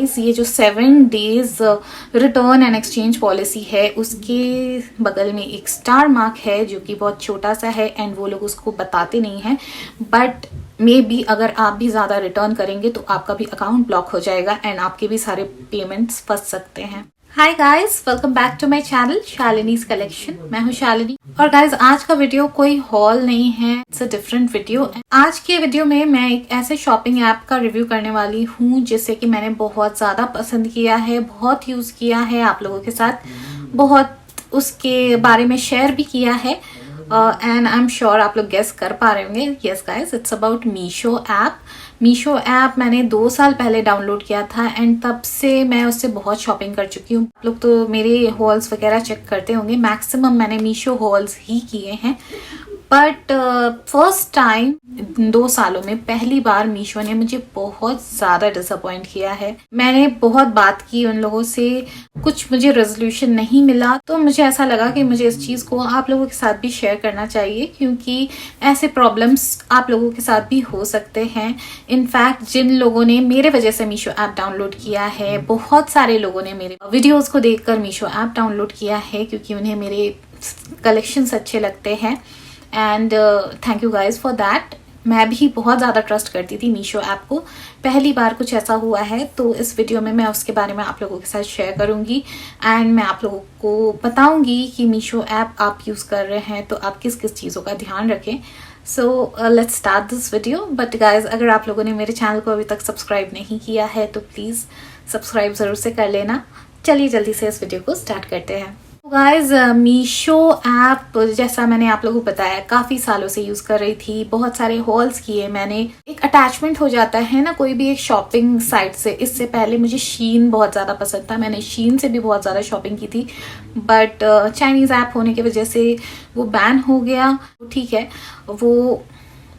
ये जो 7 days return and exchange policy है उसके बगल में एक स्टार मार्क है जो कि बहुत छोटा सा है एंड वो लोग उसको बताते नहीं हैं, बट मे बी अगर आप भी ज़्यादा रिटर्न करेंगे तो आपका भी अकाउंट ब्लॉक हो जाएगा एंड आपके भी सारे पेमेंट्स फंस सकते हैं। Hi guys, welcome back to my channel Shalini's collection. मैं हूँ शालिनी और गाइस आज का वीडियो कोई हॉल नहीं है, इट्स अ डिफरेंट वीडियो। आज के वीडियो में मैं एक ऐसे शॉपिंग ऐप का रिव्यू करने वाली हूँ जिसे कि मैंने बहुत ज़्यादा पसंद किया है, बहुत यूज़ किया है आप लोगों के साथ, बहुत उसके बारे में शेयर भी किया है एंड आई एम श्योर आप लोग गेस कर पा रहे होंगे। Yes guys, it's about Meesho app. Meesho app मैंने 2 साल पहले डाउनलोड किया था एंड तब से मैं उससे बहुत शॉपिंग कर चुकी हूँ। आप लोग तो मेरे हॉल्स वगैरह चेक करते होंगे, मैक्सिमम मैंने मीशो हॉल्स ही किए हैं, बट फर्स्ट टाइम 2 सालों में पहली बार मीशो ने मुझे बहुत ज़्यादा डिसअपॉइंट किया है। मैंने बहुत बात की उन लोगों से, कुछ मुझे रेजोल्यूशन नहीं मिला, तो मुझे ऐसा लगा कि मुझे इस चीज़ को आप लोगों के साथ भी शेयर करना चाहिए क्योंकि ऐसे प्रॉब्लम्स आप लोगों के साथ भी हो सकते हैं। इनफैक्ट जिन लोगों ने मेरे वजह से मीशो ऐप डाउनलोड किया है, बहुत सारे लोगों ने मेरे वीडियोज़ को देखकर मीशो ऐप डाउनलोड किया है क्योंकि उन्हें मेरे कलेक्शंस अच्छे लगते हैं and thank you guys for that. मैं भी बहुत ज़्यादा ट्रस्ट करती थी मीशो ऐप को, पहली बार कुछ ऐसा हुआ है तो इस वीडियो में मैं उसके बारे में आप लोगों के साथ शेयर करूंगी एंड मैं आप लोगों को बताऊंगी कि मीशो ऐप आप यूज़ कर रहे हैं तो आप किस किस चीज़ों का ध्यान रखें। So let's start this video. But guys अगर आप लोगों ने मेरे चैनल को अभी तक सब्सक्राइब नहीं किया है तो प्लीज़ सब्सक्राइब ज़रूर से कर लेना। चलिए जल्दी से इस वीडियो को स्टार्ट करते हैं। गाइज मीशो ऐप जैसा मैंने आप लोगों को बताया काफ़ी सालों से यूज़ कर रही थी, बहुत सारे हॉल्स किए मैंने। एक अटैचमेंट हो जाता है ना कोई भी एक शॉपिंग साइट से। इससे पहले मुझे शीन बहुत ज़्यादा पसंद था, मैंने शीन से भी बहुत ज़्यादा शॉपिंग की थी, बट चाइनीज़ ऐप होने की वजह से वो बैन हो गया। ठीक है, वो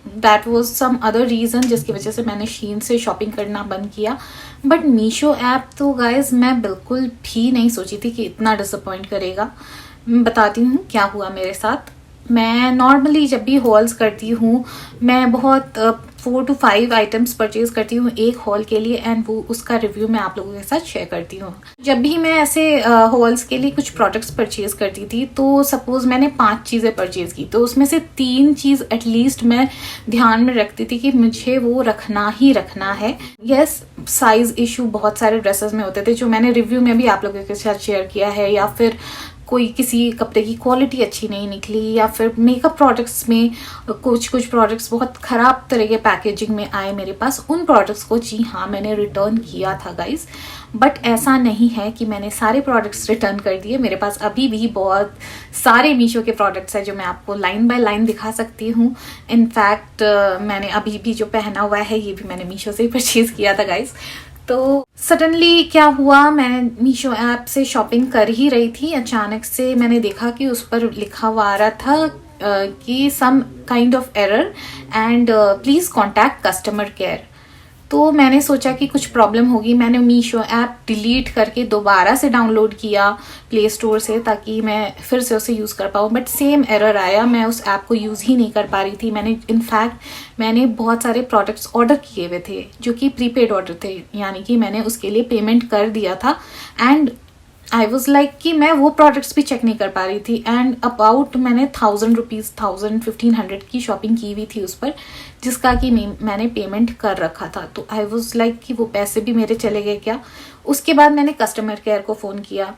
that was some other reason जिसकी वजह से मैंने शीन से शॉपिंग करना बंद किया। बट मीशो ऐप तो गाइज मैं बिल्कुल भी नहीं सोची थी कि इतना डिसअपॉइंट करेगा। मैं बताती हूँ क्या हुआ मेरे साथ। मैं नॉर्मली जब भी हॉल्स करती हूँ मैं बहुत 4 to 5 आइटम्स परचेज करती हूँ एक हॉल के लिए एंड वो उसका रिव्यू मैं आप लोगों के साथ शेयर करती हूँ। जब भी मैं ऐसे हॉल्स के लिए कुछ प्रोडक्ट्स परचेज करती थी तो सपोज मैंने 5 चीज़ें परचेज की तो उसमें से 3 चीज़ एटलीस्ट मैं ध्यान में रखती थी कि मुझे वो रखना ही रखना है। यस, साइज इशू बहुत सारे ड्रेसेस में होते थे जो मैंने रिव्यू में भी आप लोगों के साथ शेयर किया है, या फिर कोई किसी कपड़े की क्वालिटी अच्छी नहीं निकली, या फिर मेकअप प्रोडक्ट्स में कुछ प्रोडक्ट्स बहुत ख़राब तरह के पैकेजिंग में आए मेरे पास। उन प्रोडक्ट्स को जी हाँ मैंने रिटर्न किया था गाइस, बट ऐसा नहीं है कि मैंने सारे प्रोडक्ट्स रिटर्न कर दिए। मेरे पास अभी भी बहुत सारे मीशो के प्रोडक्ट्स हैं जो मैं आपको लाइन बाय लाइन दिखा सकती हूँ। इनफैक्ट मैंने अभी भी जो पहना हुआ है ये भी मैंने मीशो से ही परचेज़ किया था गाइस। तो सडनली क्या हुआ, मैं मीशो ऐप से शॉपिंग कर ही रही थी, अचानक से मैंने देखा कि उस पर लिखा हुआ आ रहा था कि some kind of error and please contact customer care. तो मैंने सोचा कि कुछ प्रॉब्लम होगी। मैंने मीशो ऐप डिलीट करके दोबारा से डाउनलोड किया प्ले स्टोर से ताकि मैं फिर से उसे यूज़ कर पाऊँ, बट सेम एरर आया। मैं उस ऐप को यूज़ ही नहीं कर पा रही थी। मैंने बहुत सारे प्रोडक्ट्स ऑर्डर किए हुए थे जो कि प्रीपेड ऑर्डर थे, यानी कि मैंने उसके लिए पेमेंट कर दिया था एंड आई वॉज लाइक कि मैं वो प्रोडक्ट्स भी चेक नहीं कर पा रही थी एंड अबाउट मैंने 1000 रुपीज़ 1500 की शॉपिंग की हुई थी उस पर, जिसका कि मैंने पेमेंट कर रखा था। तो आई वॉज लाइक कि वो पैसे भी मेरे चले गए क्या। उसके बाद मैंने कस्टमर केयर को फ़ोन किया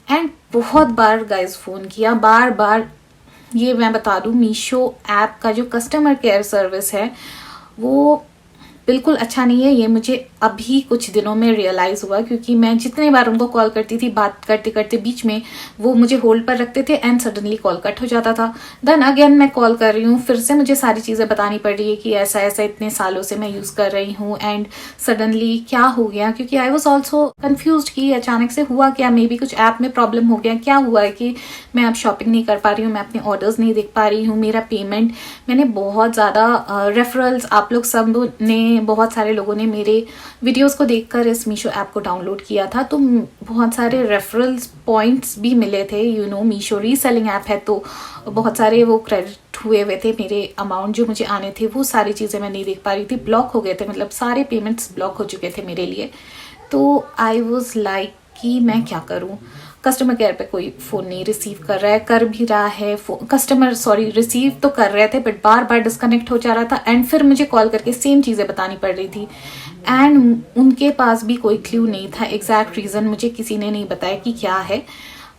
एंड बहुत बार गाइज फ़ोन किया, बार बार। ये मैं बता दूँ मीशो ऐप का जो कस्टमर केयर सर्विस है वो बिल्कुल अच्छा नहीं है। ये मुझे अभी कुछ दिनों में रियलाइज़ हुआ क्योंकि मैं जितने बार उनको कॉल करती थी, बात करते करते बीच में वो मुझे होल्ड पर रखते थे एंड सडनली कॉल कट हो जाता था। देन अगेन मैं कॉल कर रही हूँ, फिर से मुझे सारी चीज़ें बतानी पड़ रही है कि ऐसा ऐसा इतने सालों से मैं यूज़ कर रही हूँ एंड सडनली क्या हो गया, क्योंकि आई वॉज ऑल्सो कन्फ्यूज कि अचानक से हुआ क्या, मे बी कुछ ऐप में प्रॉब्लम हो गया, क्या हुआ है कि मैं अब शॉपिंग नहीं कर पा रही हूँ, मैं अपने ऑर्डर्स नहीं देख पा रही हूँ, मेरा पेमेंट। मैंने बहुत ज़्यादा रेफरल्स, आप लोग सब ने, बहुत सारे लोगों ने मेरे वीडियोस को देखकर इस मीशो ऐप को डाउनलोड किया था, तो बहुत सारे रेफरल्स पॉइंट्स भी मिले थे। मीशो रीसेलिंग ऐप है तो बहुत सारे वो क्रेडिट हुए हुए थे, मेरे अमाउंट जो मुझे आने थे वो सारी चीज़ें मैं नहीं देख पा रही थी, ब्लॉक हो गए थे, मतलब सारे पेमेंट्स ब्लॉक हो चुके थे मेरे लिए। तो आई वॉज लाइक कि मैं क्या करूँ, कस्टमर केयर पे कोई फ़ोन नहीं रिसीव कर रहा है, कर भी रहा है कस्टमर रिसीव तो कर रहे थे बट बार बार डिस्कनेक्ट हो जा रहा था, एंड फिर मुझे कॉल करके सेम चीज़ें बतानी पड़ रही थी, एंड उनके पास भी कोई क्लू नहीं था, एग्जैक्ट रीज़न मुझे किसी ने नहीं बताया कि क्या है।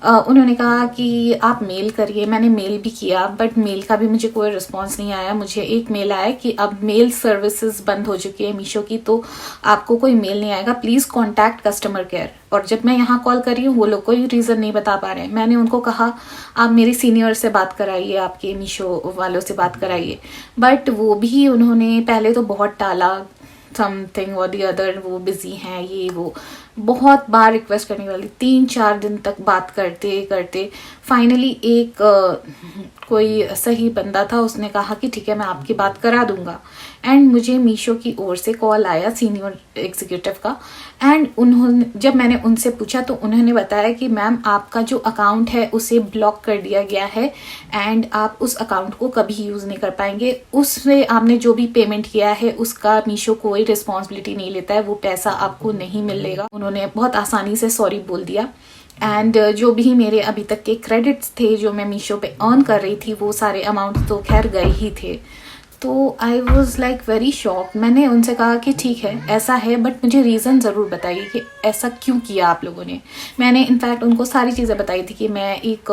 उन्होंने कहा कि आप मेल करिए, मैंने मेल भी किया बट मेल का भी मुझे कोई रिस्पांस नहीं आया। मुझे एक मेल आया कि अब मेल सर्विसेज बंद हो चुकी है मीशो की, तो आपको कोई मेल नहीं आएगा, प्लीज़ कॉन्टैक्ट कस्टमर केयर। और जब मैं यहाँ कॉल कर रही हूँ वो लोग कोई रीज़न नहीं बता पा रहे हैं। मैंने उनको कहा आप मेरी सीनियर से बात कराइए, आपके मीशो वालों से बात कराइए, बट वो भी उन्होंने पहले तो बहुत टाला, समथिंग और दी अदर, वो बिजी हैं, ये वो बहुत बार रिक्वेस्ट करने वाली, 3-4 दिन तक बात करते करते फाइनली एक कोई सही बंदा था, उसने कहा कि ठीक है मैं आपकी बात करा दूंगा। एंड मुझे मीशो की ओर से कॉल आया सीनियर एग्जीक्यूटिव का, एंड उन्होंने जब मैंने उनसे पूछा तो उन्होंने बताया कि मैम आपका जो अकाउंट है उसे ब्लॉक कर दिया गया है एंड आप उस अकाउंट को कभी यूज़ नहीं कर पाएंगे, उससे आपने जो भी पेमेंट किया है उसका मीशो कोई रिस्पॉन्सिबिलिटी नहीं लेता है, वो पैसा आपको नहीं मिलेगा। उन्होंने बहुत आसानी से सॉरी बोल दिया, एंड जो भी मेरे अभी तक के क्रेडिट्स थे जो मैं मीशो पे अर्न कर रही थी वो सारे अमाउंट तो खैर गए ही थे। तो I was like very shock. मैंने उनसे कहा कि ठीक है ऐसा है बट मुझे रीज़न ज़रूर बताइए कि ऐसा क्यों किया आप लोगों ने। मैंने इनफैक्ट उनको सारी चीज़ें बताई थी कि मैं एक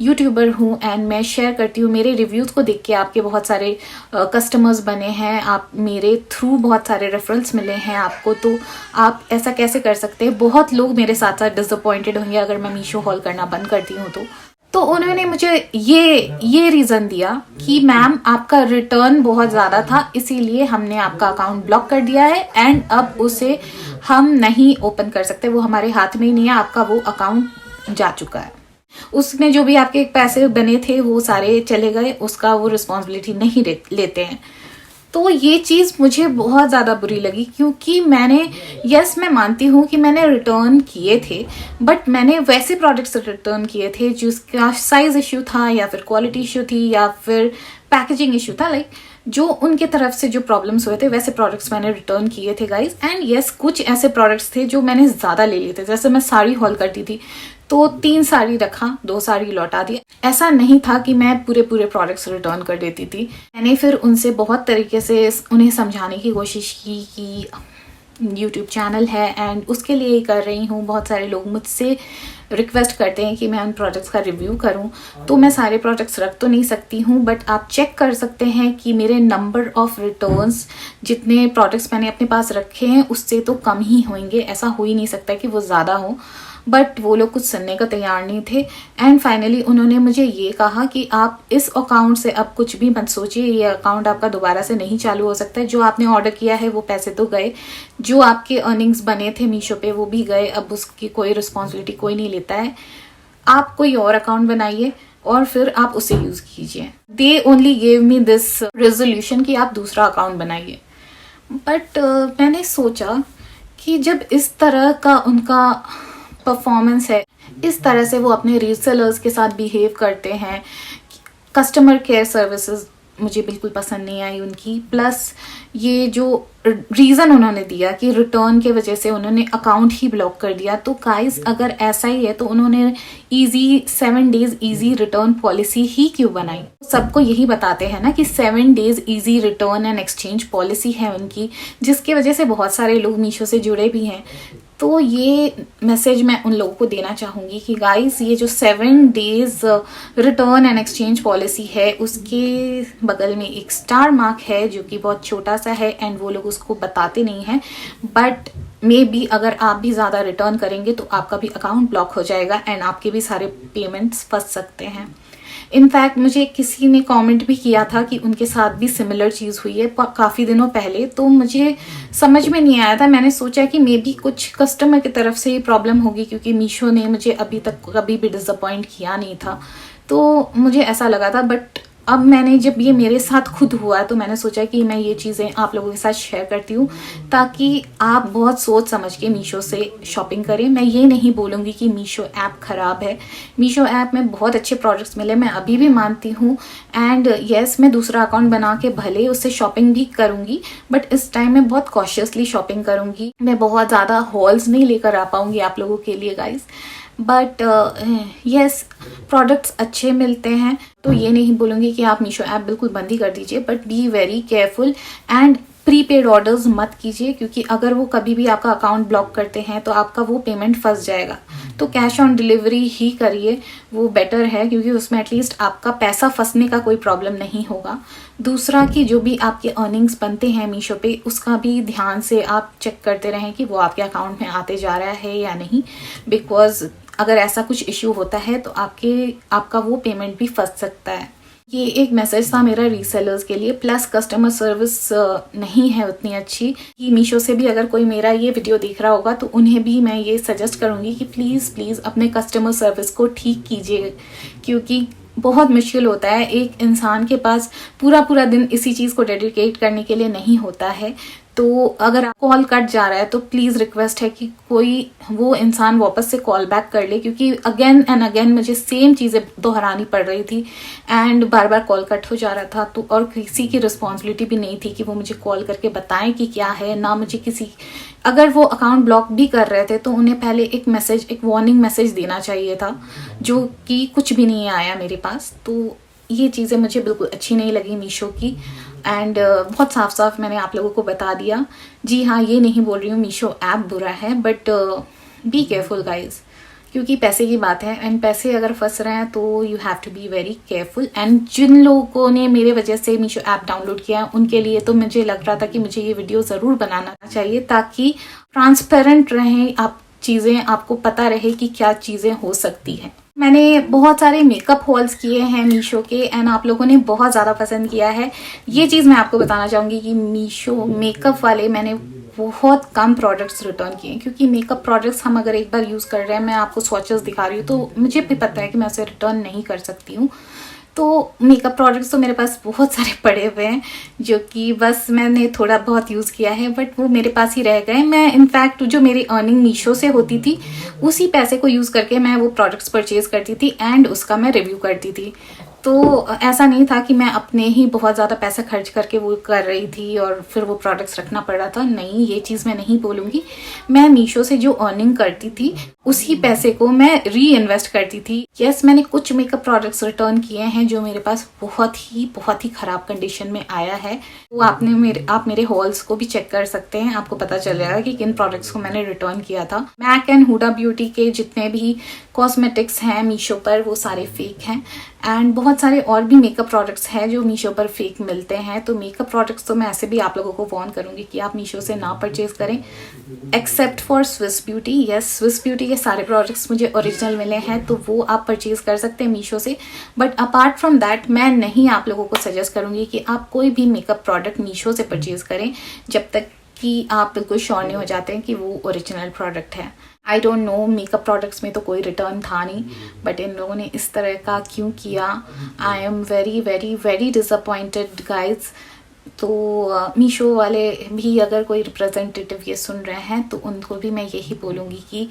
यूट्यूबर हूँ एंड मैं शेयर करती हूँ, मेरे रिव्यूज़ को देख के आपके बहुत सारे कस्टमर्स बने हैं, आप मेरे थ्रू बहुत सारे रेफरेंस मिले हैं आपको, तो आप ऐसा कैसे कर सकते हैं। बहुत लोग मेरे साथ साथ डिसअपॉइंटेड होंगे अगर मैं मीशो हॉल करना बंद करती हूँ तो उन्होंने मुझे ये रीज़न दिया कि मैम आपका रिटर्न बहुत ज़्यादा था इसीलिए हमने आपका अकाउंट ब्लॉक कर दिया है एंड अब उसे हम नहीं ओपन कर सकते, वो हमारे हाथ में ही नहीं है, आपका वो अकाउंट जा चुका है, उसमें जो भी आपके पैसे बने थे वो सारे चले गए, उसका वो रिस्पॉन्सिबिलिटी नहीं लेते हैं। तो ये चीज़ मुझे बहुत ज़्यादा बुरी लगी क्योंकि मैं मानती हूँ कि मैंने रिटर्न किए थे बट मैंने वैसे प्रोडक्ट्स रिटर्न किए थे जिसका साइज़ इश्यू था या फिर क्वालिटी इश्यू थी या फिर पैकेजिंग इश्यू था, लाइक जो उनके तरफ से जो प्रॉब्लम्स हुए थे वैसे प्रोडक्ट्स मैंने रिटर्न किए थे गाइज। एंड यस कुछ ऐसे प्रोडक्ट्स थे जो मैंने ज़्यादा ले लिए थे, जैसे मैं साड़ी हॉल करती थी तो 3 साड़ी रखा, 2 साड़ी लौटा दिया। ऐसा नहीं था कि मैं पूरे प्रोडक्ट्स रिटर्न कर देती थी। मैंने फिर उनसे बहुत तरीके से उन्हें समझाने की कोशिश की कि यूट्यूब चैनल है एंड उसके लिए ही कर रही हूँ। बहुत सारे लोग मुझसे रिक्वेस्ट करते हैं कि मैं उन प्रोडक्ट्स का रिव्यू करूं, तो मैं सारे प्रोडक्ट्स रख तो नहीं सकती हूं बट आप चेक कर सकते हैं कि मेरे नंबर ऑफ रिटर्न्स जितने प्रोडक्ट्स मैंने अपने पास रखे हैं उससे तो कम ही होंगे, ऐसा हो ही नहीं सकता कि वो ज़्यादा हो। बट वो लोग कुछ सुनने का तैयार नहीं थे एंड फाइनली उन्होंने मुझे ये कहा कि आप इस अकाउंट से अब कुछ भी मत सोचिए, ये अकाउंट आपका दोबारा से नहीं चालू हो सकता है, जो आपने ऑर्डर किया है वो पैसे तो गए, जो आपके अर्निंग्स बने थे मीशो पे वो भी गए, अब उसकी कोई रिस्पॉन्सिबिलिटी कोई नहीं लेता है, आप कोई और अकाउंट बनाइए और फिर आप उसे यूज़ कीजिए। They only gave me this resolution कि आप दूसरा अकाउंट बनाइए। बट मैंने सोचा कि जब इस तरह का उनका परफॉर्मेंस है, इस तरह से वो अपने रीसेलर्स के साथ बिहेव करते हैं, कस्टमर केयर सर्विसेज मुझे बिल्कुल पसंद नहीं आई उनकी, प्लस ये जो रीज़न उन्होंने दिया कि रिटर्न के वजह से उन्होंने अकाउंट ही ब्लॉक कर दिया, तो गाइस अगर ऐसा ही है तो उन्होंने 7 डेज ईजी रिटर्न पॉलिसी ही क्यों बनाई। सबको यही बताते हैं ना कि 7 days easy return and exchange policy है उनकी, जिसकी वजह से बहुत सारे लोग मीशो से जुड़े भी हैं। तो ये मैसेज मैं उन लोगों को देना चाहूँगी कि गाइस ये जो 7 days return and exchange policy है उसके बगल में एक स्टार मार्क है जो कि बहुत छोटा सा है एंड वो लोग उसको बताते नहीं हैं, बट मे बी अगर आप भी ज़्यादा रिटर्न करेंगे तो आपका भी अकाउंट ब्लॉक हो जाएगा एंड आपके भी सारे पेमेंट्स फंस सकते हैं। इनफैक्ट मुझे किसी ने कमेंट भी किया था कि उनके साथ भी सिमिलर चीज़ हुई है काफ़ी दिनों पहले, तो मुझे समझ में नहीं आया था। मैंने सोचा कि मे बी कुछ कस्टमर की तरफ से प्रॉब्लम होगी क्योंकि मीशो ने मुझे अभी तक कभी भी डिसअपॉइंट किया नहीं था, तो मुझे ऐसा लगा था। बट अब मैंने जब ये मेरे साथ खुद हुआ तो मैंने सोचा कि मैं ये चीज़ें आप लोगों के साथ शेयर करती हूँ ताकि आप बहुत सोच समझ के मीशो से शॉपिंग करें। मैं ये नहीं बोलूँगी कि मीशो ऐप ख़राब है, मीशो ऐप में बहुत अच्छे प्रोडक्ट्स मिले, मैं अभी भी मानती हूँ। एंड येस, मैं दूसरा अकाउंट बना के भले उससे शॉपिंग भी करूँगी, बट इस टाइम मैं बहुत कॉशियसली शॉपिंग करूँगी। मैं बहुत ज़्यादा हॉल्स नहीं लेकर आ पाऊँगी आप लोगों के लिए गाइज, बट येस प्रोडक्ट्स अच्छे मिलते हैं। तो ये नहीं बोलूँगी कि आप मीशो ऐप बिल्कुल बंद ही कर दीजिए, but B very careful and prepaid orders मत कीजिए, क्योंकि अगर वो कभी भी आपका अकाउंट ब्लॉक करते हैं तो आपका वो पेमेंट फंस जाएगा। तो कैश ऑन डिलीवरी ही करिए, वो बेटर है, क्योंकि उसमें एटलीस्ट आपका पैसा फंसने का कोई प्रॉब्लम नहीं होगा। दूसरा कि जो भी आपके अर्निंग्स बनते हैं मीशो पे, उसका भी ध्यान से आप चेक करते रहें कि वो आपके अकाउंट में आते जा रहा है या नहीं, बिकॉज अगर ऐसा कुछ इश्यू होता है तो आपका वो पेमेंट भी फंस सकता है। ये एक मैसेज था मेरा रीसेलर्स के लिए। प्लस कस्टमर सर्विस नहीं है उतनी अच्छी कि मीशो से भी अगर कोई मेरा ये वीडियो देख रहा होगा तो उन्हें भी मैं ये सजेस्ट करूँगी कि प्लीज़ अपने कस्टमर सर्विस को ठीक कीजिए, क्योंकि बहुत मुश्किल होता है। एक इंसान के पास पूरा दिन इसी चीज़ को डेडिकेट करने के लिए नहीं होता है। तो अगर कॉल कट जा रहा है तो प्लीज़ रिक्वेस्ट है कि कोई वो इंसान वापस से कॉल बैक कर ले, क्योंकि अगेन एंड अगेन मुझे सेम चीज़ें दोहरानी पड़ रही थी and bar bar call cut हो जा रहा था। तो और किसी की रिस्पॉन्सिबिलिटी भी नहीं थी कि वो मुझे कॉल करके बताएं कि क्या है, ना मुझे अगर वो अकाउंट ब्लॉक भी कर रहे थे तो उन्हें पहले एक वार्निंग मैसेज देना चाहिए था, जो कि कुछ भी नहीं आया मेरे पास। तो ये चीज़ें मुझे बिल्कुल अच्छी नहीं लगी मीशो की। एंड बहुत साफ साफ मैंने आप लोगों को बता दिया। जी हाँ, ये नहीं बोल रही हूँ मीशो ऐप बुरा है, बट बी केयरफुल गाइज, क्योंकि पैसे की बात है एंड पैसे अगर फंस रहे हैं तो you have to be very careful. And जिन लोगों ने मेरे वजह से मीशो ऐप डाउनलोड किया उनके लिए तो मुझे लग रहा था कि मुझे ये वीडियो ज़रूर बनाना चाहिए ताकि ट्रांसपेरेंट रहें आप चीज़ें, आपको पता रहे कि क्या चीज़ें हो सकती हैं। मैंने बहुत सारे मेकअप हॉल्स किए हैं मीशो के एंड आप लोगों ने बहुत ज़्यादा पसंद किया है। ये चीज़ मैं आपको बताना चाहूँगी कि मीशो मेकअप वाले मैंने बहुत कम प्रोडक्ट्स रिटर्न किए, क्योंकि मेकअप प्रोडक्ट्स हम अगर एक बार यूज़ कर रहे हैं, मैं आपको स्वॉचेस दिखा रही हूँ तो मुझे भी पता है कि मैं उसे रिटर्न नहीं कर सकती हूँ। तो मेकअप प्रोडक्ट्स तो मेरे पास बहुत सारे पड़े हुए हैं जो कि बस मैंने थोड़ा बहुत यूज़ किया है, बट वो मेरे पास ही रह गए। मैं इनफैक्ट जो मेरी अर्निंग मीशो से होती थी उसी पैसे को यूज़ करके मैं वो प्रोडक्ट्स परचेज करती थी एंड उसका मैं रिव्यू करती थी। तो ऐसा नहीं था कि मैं अपने ही बहुत ज़्यादा पैसा खर्च करके वो कर रही थी और फिर वो प्रोडक्ट्स रखना पड़ रहा था। नहीं, ये चीज़ मैं नहीं बोलूँगी। मैं मीशो से जो अर्निंग करती थी उसी पैसे को मैं री इन्वेस्ट करती थी। यस, मैंने कुछ मेकअप प्रोडक्ट्स रिटर्न किए हैं जो मेरे पास बहुत ही ख़राब कंडीशन में आया है। वो आप मेरे हॉल्स को भी चेक कर सकते हैं, आपको पता चल जाएगा कि किन प्रोडक्ट्स को मैंने रिटर्न किया था। मैक एंड हुडा ब्यूटी के जितने भी कॉस्मेटिक्स हैं मीशो पर वो सारे फेक हैं एंड बहुत सारे और भी मेकअप प्रोडक्ट्स हैं जो मीशो पर फेक मिलते हैं। तो मेकअप प्रोडक्ट्स तो मैं ऐसे भी आप लोगों को वार्न करूंगी कि आप मीशो से ना परचेज करें, except for Swiss beauty. Yes, Swiss beauty के सारे प्रोडक्ट्स मुझे ओरिजिनल मिले हैं तो वो आप परचेज कर सकते हैं मीशो से। बट अपार्ट फ्रॉम दैट मैं नहीं आप लोगों को सजेस्ट करूंगी कि आप कोई भी मेकअप प्रोडक्ट मीशो से परचेज करें जब तक कि आप बिल्कुल श्योर नहीं हो जाते हैं कि वो ओरिजिनल प्रोडक्ट है। I don't know, makeup products में तो कोई रिटर्न था नहीं, बट इन लोगों ने इस तरह का क्यों किया। I am very disappointed guys. तो मीशो वाले भी अगर कोई रिप्रेजेंटेटिव ये सुन रहे हैं तो उनको भी मैं यही बोलूँगी कि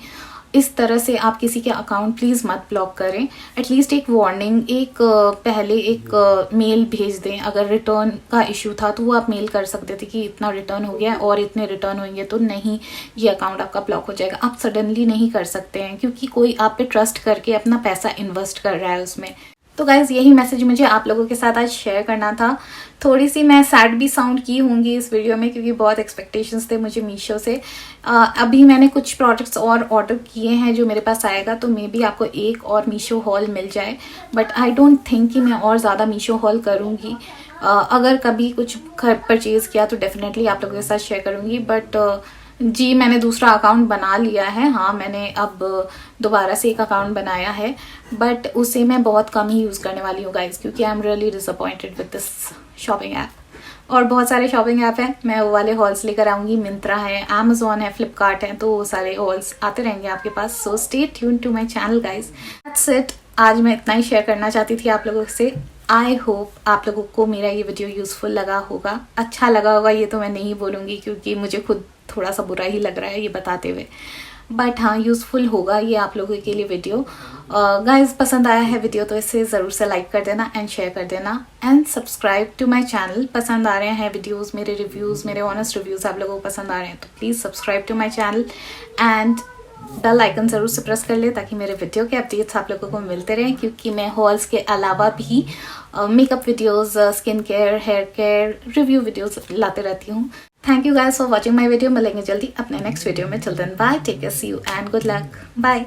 इस तरह से आप किसी के अकाउंट प्लीज़ मत ब्लॉक करें। एटलीस्ट एक वार्निंग, पहले एक मेल भेज दें। अगर रिटर्न का इशू था तो वो आप मेल कर सकते थे कि इतना रिटर्न हो गया और इतने रिटर्न होंगे तो नहीं, ये अकाउंट आपका ब्लॉक हो जाएगा। आप सडनली नहीं कर सकते हैं क्योंकि कोई आप पे ट्रस्ट करके अपना पैसा इन्वेस्ट कर रहा है उसमें। तो गाइज़ यही मैसेज मुझे आप लोगों के साथ आज शेयर करना था। थोड़ी सी मैं सैड भी साउंड की होंगी इस वीडियो में क्योंकि बहुत एक्सपेक्टेशंस थे मुझे मीशो से। अभी मैंने कुछ प्रोडक्ट्स और ऑर्डर किए हैं जो मेरे पास आएगा, तो मे बी आपको एक और मीशो हॉल मिल जाए, बट आई डोंट थिंक कि मैं और ज़्यादा मीशो हॉल करूँगी। अगर कभी कुछ परचेज़ किया तो डेफिनेटली आप लोगों के साथ शेयर करूँगी। बट जी, मैंने दूसरा अकाउंट बना लिया है। हाँ, मैंने अब दोबारा से एक अकाउंट बनाया है, बट उसे मैं बहुत कम ही यूज़ करने वाली हूँ गाइज, क्योंकि I am really disappointed with this shopping app. और बहुत सारे शॉपिंग ऐप हैं, मैं वो वाले हॉल्स लेकर आऊँगी। मिंत्रा है, अमेजोन है, फ्लिपकार्ट है, तो वो सारे हॉल्स आते रहेंगे आपके पास। So stay tuned to my channel guys. That's it. आज मैं इतना ही शेयर करना चाहती थी आप लोगों से। आई होप आप लोगों को मेरा ये वीडियो यूज़फुल लगा होगा, अच्छा लगा होगा ये तो मैं नहीं बोलूँगी क्योंकि मुझे खुद थोड़ा सा बुरा ही लग रहा है ये बताते हुए, बट हाँ यूज़फुल होगा ये आप लोगों के लिए वीडियो। गाइस पसंद आया है वीडियो तो इसे ज़रूर से लाइक कर देना एंड शेयर कर देना and subscribe to my channel. पसंद आ रहे हैं वीडियोस, मेरे रिव्यूज़, मेरे ऑनेस्ट रिव्यूज़ आप लोगों को पसंद आ रहे हैं तो please subscribe to my channel and bell icon ज़रूर से प्रेस कर ले ताकि मेरे वीडियो के अपडेट्स आप लोगों को मिलते रहें, क्योंकि मैं हॉल्स के अलावा भी makeup videos, skin care, hair care, review videos लाते रहती हूँ। Thank you guys for watching my video. मिलेंगे जल्दी अपने नेक्स्ट वीडियो में। Till then bye, take care, see you and good luck, bye.